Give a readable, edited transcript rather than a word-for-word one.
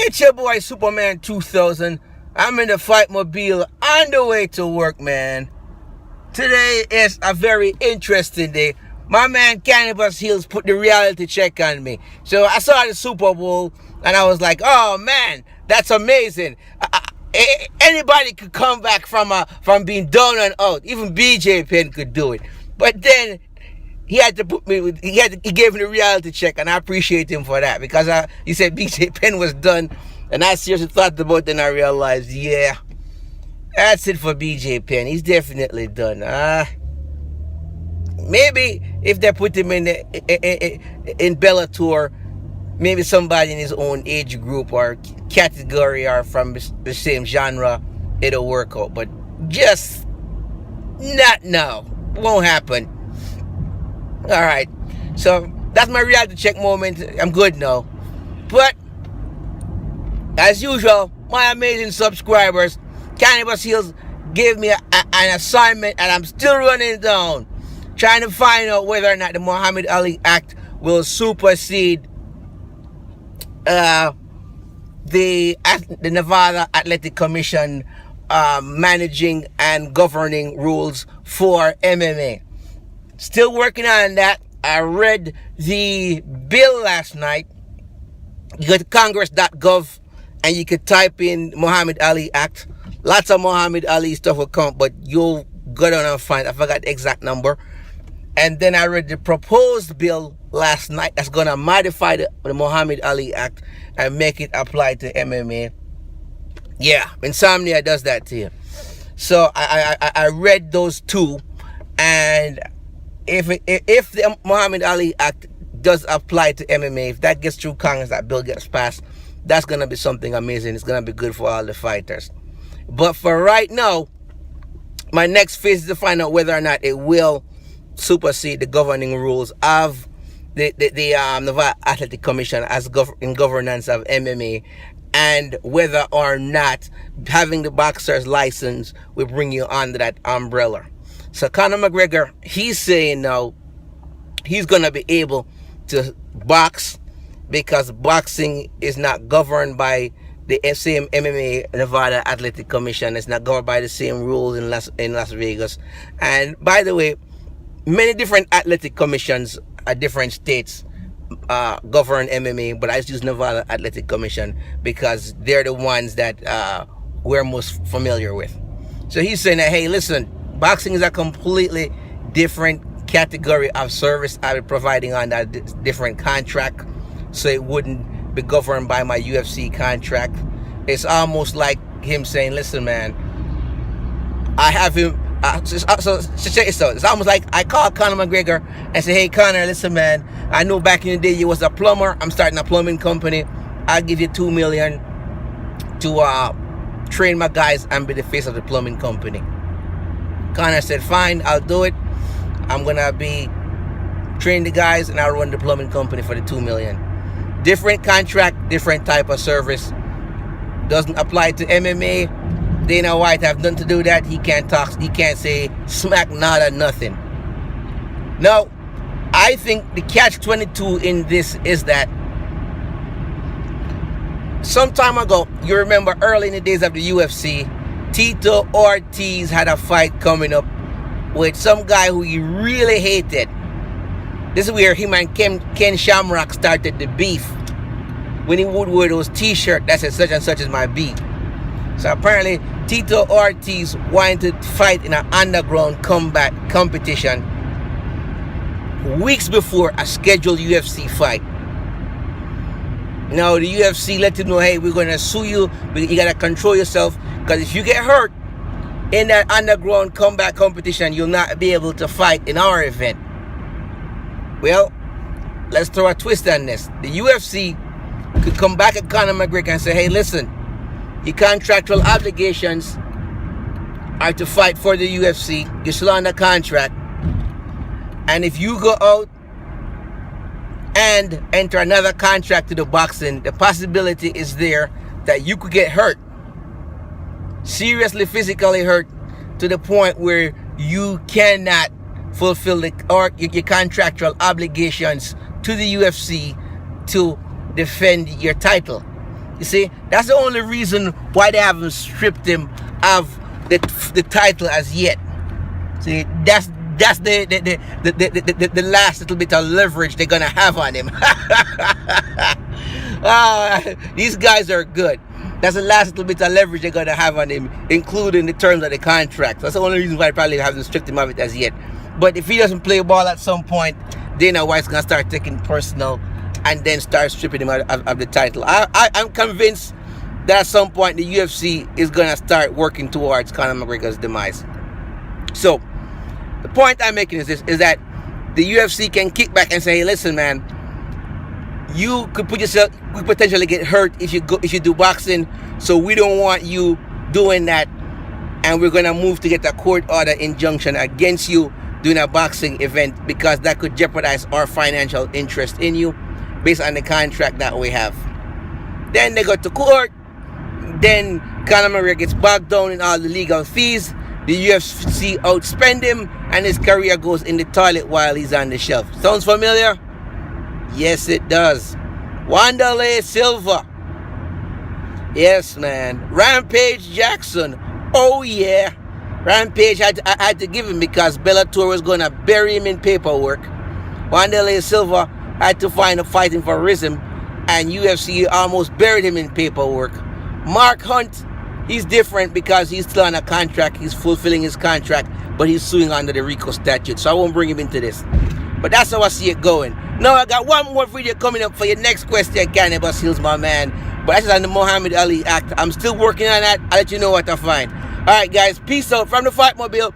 It's your boy Superman 2000. I'm in the fight mobile on the way to work, man. Today is a very interesting day. My man Cannabis Hills put the reality check on me. So I saw the Super Bowl and I was like, oh man, that's amazing. Anybody could come back from being down and out. Even BJ Penn could do it. But then he had to put me with, he gave me the reality check, and I appreciate him for that, because he said BJ Penn was done, and I seriously thought about it, and I realized, yeah, that's it for BJ Penn. He's definitely done. Maybe if they put him in Bellator, maybe somebody in his own age group or category or from the same genre, it'll work out. But just not now. Won't happen. All right, so that's my reality check moment. I'm good now. But as usual, my amazing subscribers, Cannabis Hills gave me an assignment, and I'm still running down, trying to find out whether or not the Mohammed Ali Act will supersede the Nevada Athletic Commission managing and governing rules for MMA. Still working on that. I read the bill last night. You go to congress.gov and you could type in Mohammed Ali Act. Lots of Mohammed Ali stuff will come, but you'll go down and find, I forgot the exact number. And then I read the proposed bill last night that's going to modify the Mohammed Ali Act and make it apply to MMA. Yeah, insomnia does that to you. So I read those two, and if the Muhammad Ali Act does apply to MMA, if that gets through Congress, that bill gets passed, that's going to be something amazing. It's going to be good for all the fighters. But for right now, my next phase is to find out whether or not it will supersede the governing rules of the Nevada Athletic Commission as in governance of MMA, and whether or not having the boxer's license will bring you under that umbrella. So Conor McGregor, he's saying now he's going to be able to box because boxing is not governed by the same MMA Nevada Athletic Commission. It's not governed by the same rules in Las Vegas. And by the way, many different athletic commissions at different states govern MMA, but I just use Nevada Athletic Commission because they're the ones that we're most familiar with. So he's saying that, hey, listen, boxing is a completely different category of service. I'll be providing on that different contract, so it wouldn't be governed by my UFC contract. It's almost like him saying, listen, man, I have him. So check this out. It's almost like I call Conor McGregor and say, hey, Conor, listen, man, I know back in the day you was a plumber. I'm starting a plumbing company. I'll give you $2 million to train my guys and be the face of the plumbing company. Conor said, fine, I'll do it. I'm going to be train the guys and I'll run the plumbing company for the $2 million. Different contract, different type of service. Doesn't apply to MMA. Dana White have nothing to do with that. He can't talk. He can't say smack, nada, nothing. Now, I think the catch-22 in this is that some time ago, you remember early in the days of the UFC, Tito Ortiz had a fight coming up with some guy who he really hated. This is where him and Ken Shamrock started the beef when he would wear those t-shirts that said such and such is my beat. So apparently Tito Ortiz wanted to fight in an underground combat competition weeks before a scheduled UFC fight. Now the UFC let him know, hey, we're going to sue you, but you got to control yourself, because if you get hurt in that underground combat competition, you'll not be able to fight in our event. Well, let's throw a twist on this. The UFC could come back at Conor McGregor and say, hey, listen, your contractual obligations are to fight for the UFC. You're still under contract. And if you go out and enter another contract to the boxing, the possibility is there that you could get hurt. Seriously physically hurt to the point where you cannot fulfill your contractual obligations to the UFC to defend your title. You see, that's the only reason why they haven't stripped him of the title as yet. See, that's the last little bit of leverage they're gonna have on him. These guys are good. That's the last little bit of leverage they're gonna have on him, including the terms of the contract. That's the only reason why they probably haven't stripped him of it as yet. But if he doesn't play ball at some point, Dana White's gonna start taking personal and then start stripping him out of the title. I'm convinced that at some point the UFC is gonna start working towards Conor McGregor's demise. So the point I'm making is this: is that the UFC can kick back and say, hey, listen, man, you could potentially get hurt if you do boxing, so we don't want you doing that, and we're gonna move to get a court order injunction against you doing a boxing event, because that could jeopardize our financial interest in you based on the contract that we have. Then they go to court. Then Conor McGregor gets bogged down in all the legal fees. The UFC outspend him, and his career goes in the toilet while he's on the shelf. Sounds familiar? Yes, it does. Wanderlei Silva. Yes, man. Rampage Jackson. Oh, yeah. Rampage I had to give him because Bellator was going to bury him in paperwork. Wanderlei Silva had to find a fighting for Rizm, and UFC almost buried him in paperwork. Mark Hunt, he's different because he's still on a contract. He's fulfilling his contract, but he's suing under the RICO statute, so I won't bring him into this. But that's how I see it going. Now I got one more video coming up for your next question, Cannabis Hills, my man. But that's on the Muhammad Ali Act. I'm still working on that. I'll let you know what I find. Alright guys, peace out from the Fight Mobile.